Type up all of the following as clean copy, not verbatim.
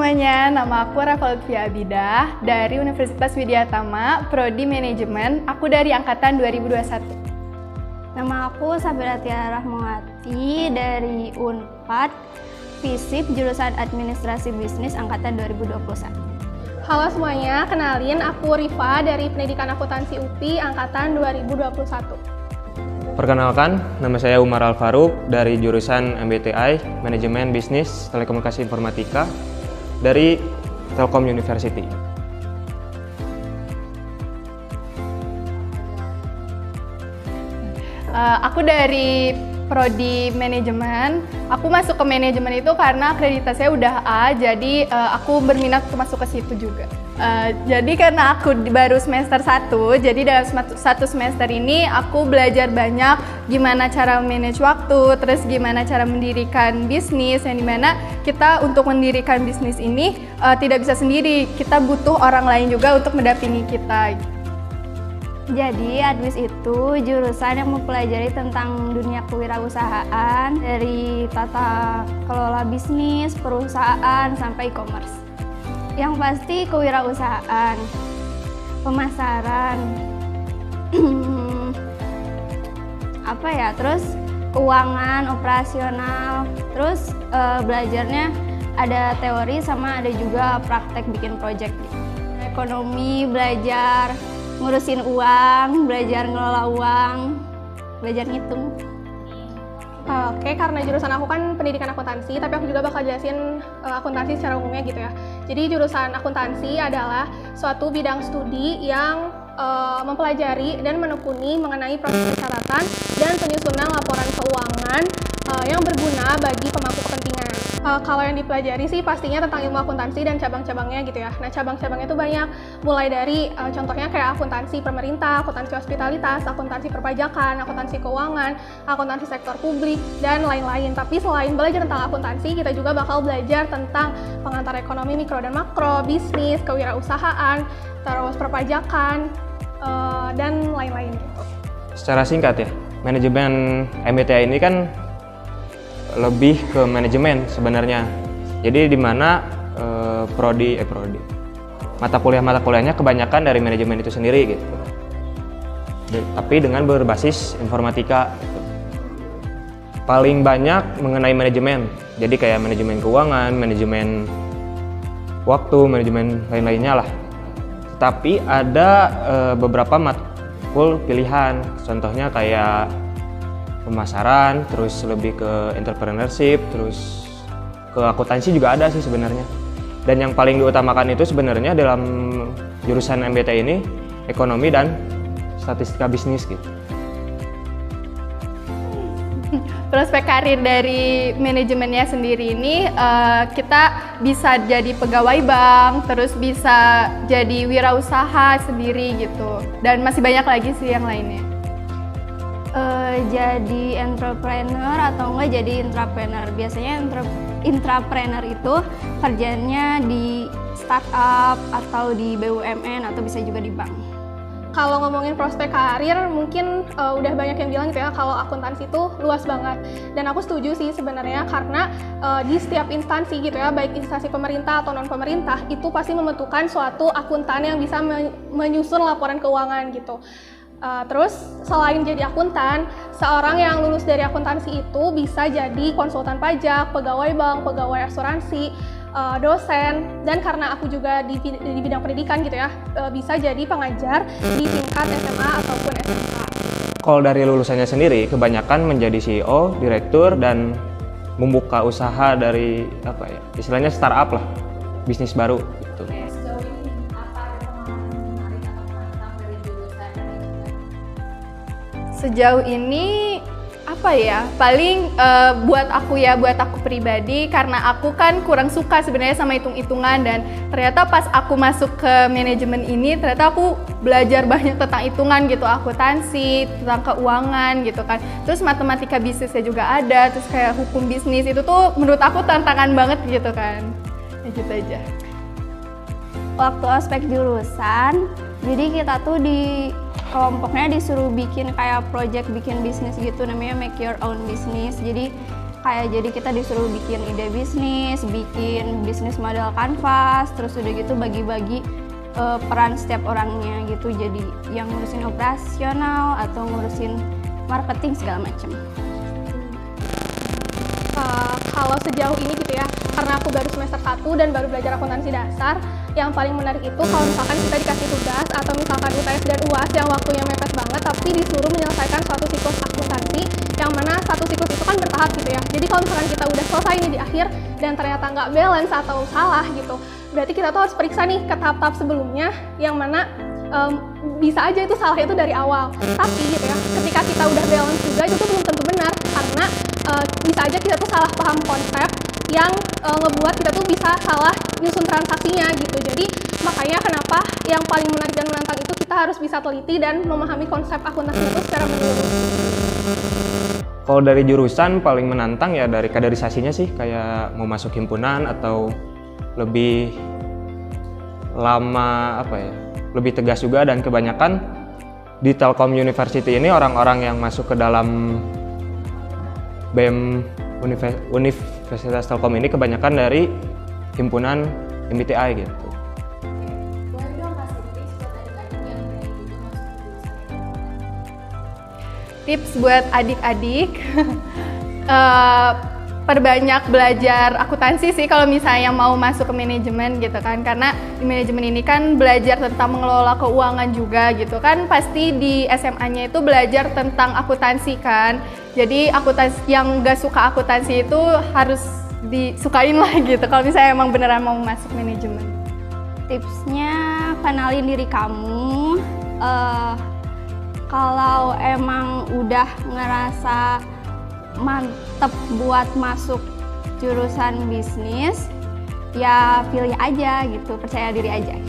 semuanya, nama aku Rafa Lutfia Abidah dari Universitas Widyatama, Prodi Manajemen. Aku dari angkatan 2021. Nama aku Sabira Tiara Rahmawati dari Unpad, FISIP jurusan Administrasi Bisnis angkatan 2021. Halo semuanya, kenalin aku Rifa dari Pendidikan Akuntansi UPI angkatan 2021. Perkenalkan, nama saya Umar Al-Faruq dari jurusan MBTI, Manajemen Bisnis Telekomunikasi Informatika dari Telkom University. Aku dari Prodi Manajemen. Aku masuk ke manajemen itu karena akreditasinya udah A, jadi aku berminat untuk masuk ke situ juga. Jadi karena aku baru semester 1, jadi dalam satu semester ini aku belajar banyak gimana cara manage waktu, terus gimana cara mendirikan bisnis, yang dimana kita untuk mendirikan bisnis ini tidak bisa sendiri, kita butuh orang lain juga untuk mendampingi kita. Jadi Admis itu jurusan yang mempelajari tentang dunia kewirausahaan dari tata kelola bisnis, perusahaan, sampai e-commerce. Yang pasti kewirausahaan, pemasaran, terus keuangan, operasional, terus belajarnya ada teori sama ada juga praktek bikin project. Ekonomi, belajar ngurusin uang, belajar ngelola uang, belajar ngitung. Oke, karena jurusan aku kan pendidikan akuntansi, tapi aku juga bakal jelasin akuntansi secara umumnya gitu ya. Jadi jurusan akuntansi adalah suatu bidang studi yang mempelajari dan menekuni mengenai proses pencatatan dan penyusunan laporan keuangan yang berguna bagi pemangku kepentingan. Kalau yang dipelajari sih pastinya tentang ilmu akuntansi dan cabang-cabangnya gitu ya. Nah, cabang-cabangnya itu banyak, mulai dari contohnya kayak akuntansi pemerintah, akuntansi hospitalitas, akuntansi perpajakan, akuntansi keuangan, akuntansi sektor publik, dan lain-lain. Tapi selain belajar tentang akuntansi, kita juga bakal belajar tentang pengantar ekonomi mikro dan makro, bisnis, kewirausahaan, terus perpajakan, dan lain-lain gitu. Secara singkat ya, manajemen MBTI ini kan lebih ke manajemen sebenarnya. Jadi di mana mata kuliahnya kebanyakan dari manajemen itu sendiri gitu. Tapi dengan berbasis informatika gitu. Paling banyak mengenai manajemen. Jadi kayak manajemen keuangan, manajemen waktu, manajemen lain-lainnya lah. Tapi ada beberapa matkul pilihan. Contohnya kayak pemasaran, terus lebih ke entrepreneurship, terus ke akuntansi juga ada sih sebenarnya. Dan yang paling diutamakan itu sebenarnya dalam jurusan MBTI ini ekonomi dan statistika bisnis gitu. Prospek karir dari manajemennya sendiri ini kita bisa jadi pegawai bank, terus bisa jadi wirausaha sendiri gitu. Dan masih banyak lagi sih yang lainnya. Jadi entrepreneur atau enggak jadi intrapreneur. Biasanya intrapreneur itu kerjanya di startup atau di BUMN atau bisa juga di bank. Kalau ngomongin prospek karir, mungkin udah banyak yang bilang gitu ya, kalau akuntansi itu luas banget. Dan aku setuju sih sebenarnya, karena di setiap instansi gitu ya, baik instansi pemerintah atau non-pemerintah, itu pasti membutuhkan suatu akuntan yang bisa menyusun laporan keuangan gitu. Terus selain jadi akuntan, seorang yang lulus dari akuntansi itu bisa jadi konsultan pajak, pegawai bank, pegawai asuransi, dosen, dan karena aku juga di bidang pendidikan gitu ya, bisa jadi pengajar di tingkat SMA ataupun SMK. Kalau dari lulusannya sendiri, kebanyakan menjadi CEO, direktur, dan membuka usaha dari istilahnya startup lah, bisnis baru gitu. Sejauh ini paling buat aku pribadi, karena aku kan kurang suka sebenarnya sama hitung-hitungan, dan ternyata pas aku masuk ke manajemen ini ternyata aku belajar banyak tentang hitungan gitu, akuntansi, tentang keuangan gitu kan, terus matematika bisnisnya juga ada, terus kayak hukum bisnis, itu tuh menurut aku tantangan banget gitu kan. Ya gitu aja. Waktu ospek jurusan, jadi kita tuh di kelompoknya disuruh bikin kayak project bikin bisnis gitu, namanya make your own business. Jadi kayak jadi kita disuruh bikin ide bisnis, bikin bisnis model kanvas, terus udah gitu bagi-bagi peran setiap orangnya gitu, jadi yang ngurusin operasional atau ngurusin marketing segala macam. Kalau sejauh ini gitu ya, karena aku baru semester 1 dan baru belajar akuntansi dasar, yang paling menarik itu kalau misalkan kita dikasih tugas atau misalkan UTS dan UAS yang waktunya mepet banget tapi disuruh menyelesaikan suatu siklus akuntansi, yang mana satu siklus itu kan bertahap gitu ya. Jadi kalau misalkan kita udah selesai nih di akhir dan ternyata nggak balance atau salah gitu, berarti kita tuh harus periksa nih ke tahap-tahap sebelumnya yang mana bisa aja itu salahnya itu dari awal. Tapi gitu ya, ketika kita udah balance juga itu tuh belum tentu benar, karena bisa aja kita tuh salah paham konsep yang ngebuat kita tuh bisa salah nyusun transaksinya gitu. Jadi makanya kenapa yang paling menarik dan menantang itu kita harus bisa teliti dan memahami konsep akuntansi itu secara menyeluruh. Kalau dari jurusan paling menantang ya dari kaderisasinya sih, kayak mau masuk himpunan atau lebih lama lebih tegas juga, dan kebanyakan di Telkom University ini orang-orang yang masuk ke dalam BEM Universitas Telkom ini kebanyakan dari himpunan MBTI gitu. Tips buat adik-adik, perbanyak belajar akuntansi sih kalau misalnya mau masuk ke manajemen gitu kan, karena di manajemen ini kan belajar tentang mengelola keuangan juga gitu kan. Pasti di SMA-nya itu belajar tentang akuntansi kan, jadi akuntansi yang gak suka akuntansi itu harus disukain lah gitu kalau misalnya emang beneran mau masuk manajemen. Tipsnya kenalin diri kamu, kalau emang udah ngerasa mantep buat masuk jurusan bisnis, ya pilih aja gitu, percaya diri aja.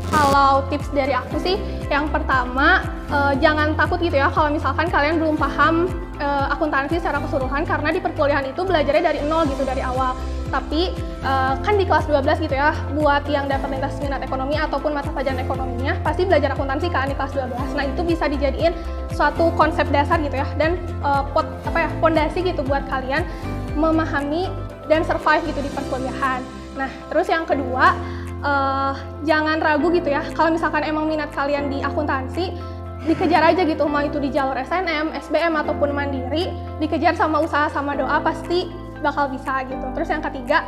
Kalau tips dari aku sih, yang pertama jangan takut gitu ya kalau misalkan kalian belum paham akuntansi secara keseluruhan, karena di perkuliahan itu belajarnya dari nol gitu, dari awal. Tapi kan di kelas 12 gitu ya, buat yang dapat lintas minat ekonomi ataupun mata pelajaran ekonominya pasti belajar akuntansi kan di kelas 12. Nah, itu bisa dijadiin suatu konsep dasar gitu ya, dan fondasi gitu buat kalian memahami dan survive gitu di perkuliahan. Nah, terus yang kedua, jangan ragu gitu ya, kalau misalkan emang minat kalian di akuntansi, dikejar aja gitu, mau itu di jalur SNM, SBM ataupun mandiri, dikejar sama usaha sama doa pasti bakal bisa gitu. Terus yang ketiga,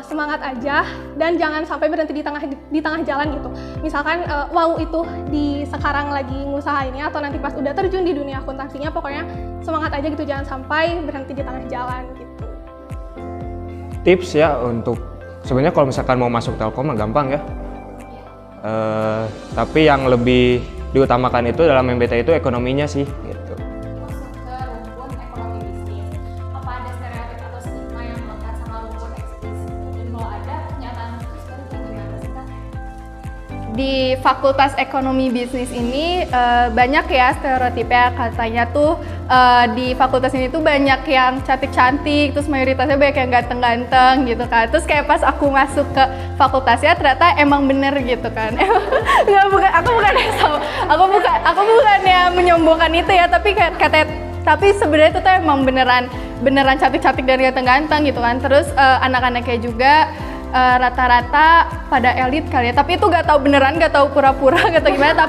semangat aja dan jangan sampai berhenti di tengah jalan gitu. Misalkan wow itu di sekarang lagi ngusahainnya atau nanti pas udah terjun di dunia akuntansinya, pokoknya semangat aja gitu, jangan sampai berhenti di tengah jalan gitu. Tips ya untuk sebenarnya kalau misalkan mau masuk Telkom mah gampang ya. Tapi yang lebih diutamakan itu dalam MBTI itu ekonominya sih gitu. Masuk ke rumpun ekonomi bisnis, apa ada stereotip atau stigma yang melekat sama rumpun bisnis? Dan kalau ada, pernyataan itu sekarang gimana sih Kak? Di Fakultas Ekonomi Bisnis ini banyak ya stereotipnya, katanya tuh di fakultas ini tuh banyak yang cantik-cantik, terus mayoritasnya banyak yang ganteng-ganteng gitu kan. Terus kayak pas aku masuk ke fakultasnya ternyata emang bener gitu kan. Aku bukannya menyombongkan itu ya, tapi tapi sebenarnya itu tuh emang beneran cantik-cantik dan ganteng-ganteng gitu kan. Terus anak-anaknya juga rata-rata pada elit kali ya, tapi itu gak tahu beneran, gak tahu pura-pura, gak tahu gimana.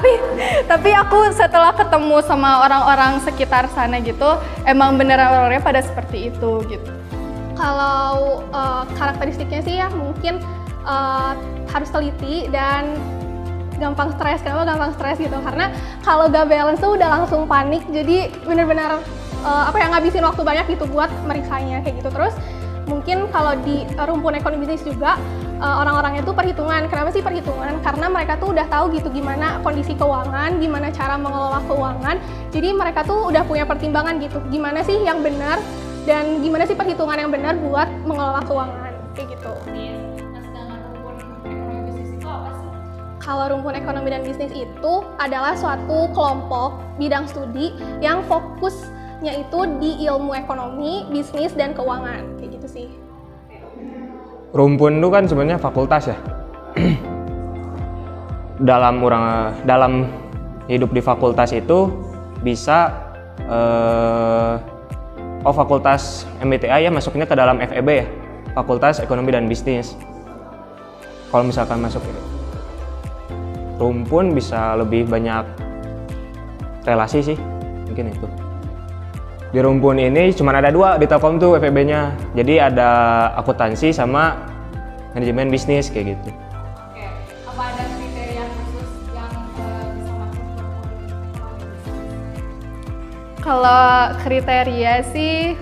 Tapi aku setelah ketemu sama orang-orang sekitar sana gitu, emang beneran orangnya pada seperti itu gitu. Kalau karakteristiknya sih ya mungkin harus teliti dan gampang stres. Kenapa gampang stres gitu? Karena kalau gak balance tuh udah langsung panik, jadi bener-bener ngabisin waktu banyak gitu buat meriksanya kayak gitu. Terus mungkin kalau di rumpun ekonomi bisnis juga orang-orangnya tuh perhitungan. Kenapa sih perhitungan? Karena mereka tuh udah tahu gitu gimana kondisi keuangan, gimana cara mengelola keuangan. Jadi mereka tuh udah punya pertimbangan gitu, gimana sih yang benar dan gimana sih perhitungan yang benar buat mengelola keuangan kayak gitu. Nah, sedangkan rumpun ekonomi bisnis itu apa sih? Kalau rumpun ekonomi dan bisnis itu adalah suatu kelompok bidang studi yang fokusnya itu di ilmu ekonomi, bisnis, dan keuangan kayak gitu sih. Rumpun itu kan sebenarnya fakultas ya. dalam hidup di fakultas itu bisa fakultas MBTA ya masuknya ke dalam FEB ya, Fakultas Ekonomi dan Bisnis. Kalau misalkan masuk rumpun bisa lebih banyak relasi sih, mungkin itu. Di rumpun ini cuma ada 2 di Telkom tuh FEB-nya, jadi ada akuntansi sama manajemen bisnis kayak gitu. Oke, apa ada kriteria khusus yang bisa masuk ke Kalau kriteria sih,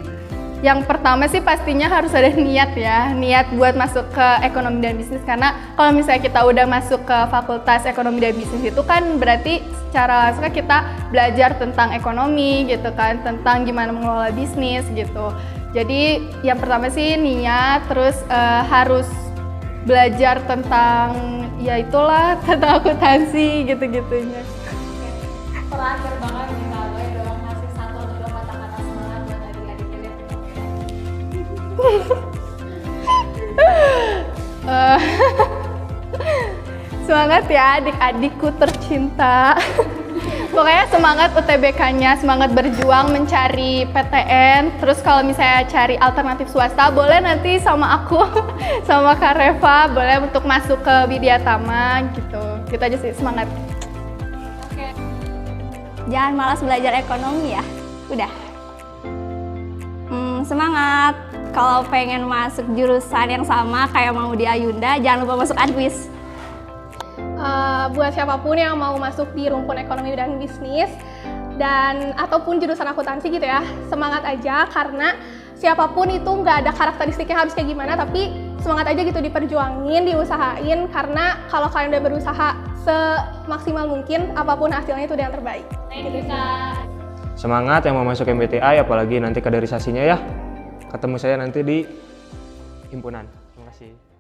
yang pertama sih pastinya harus ada niat ya, niat buat masuk ke ekonomi dan bisnis. Karena kalau misalnya kita udah masuk ke fakultas ekonomi dan bisnis itu kan berarti secara langsung kita belajar tentang ekonomi gitu kan, tentang gimana mengelola bisnis gitu. Jadi yang pertama sih niat, terus harus belajar tentang ya itulah tentang akuntansi gitu-gitunya. terakhir banget nih Kak, boleh dong ngasih 1 atau 2 kata-kata semangat buat adik-adiknya deh. Eh, Semangat ya adik-adikku tercinta. Pokoknya semangat UTBK-nya, semangat berjuang mencari PTN. Terus kalau misalnya cari alternatif swasta, boleh nanti sama aku, sama Kak Reva, boleh untuk masuk ke Widya Tama gitu. Gitu aja sih, semangat. Oke. Jangan malas belajar ekonomi ya. Udah. Semangat. Kalau pengen masuk jurusan yang sama kayak mau di Ayunda, jangan lupa masuk Adwis. Buat siapapun yang mau masuk di rumpun ekonomi dan bisnis dan ataupun jurusan akuntansi gitu ya, semangat aja karena siapapun itu nggak ada karakteristiknya harus kayak gimana, tapi semangat aja gitu, diperjuangin, diusahain, karena kalau kalian udah berusaha semaksimal mungkin apapun hasilnya itu udah yang terbaik. Thank you Kak. Semangat yang mau masuk MBTI, apalagi nanti kaderisasinya ya. Ketemu saya nanti di himpunan. Terima kasih.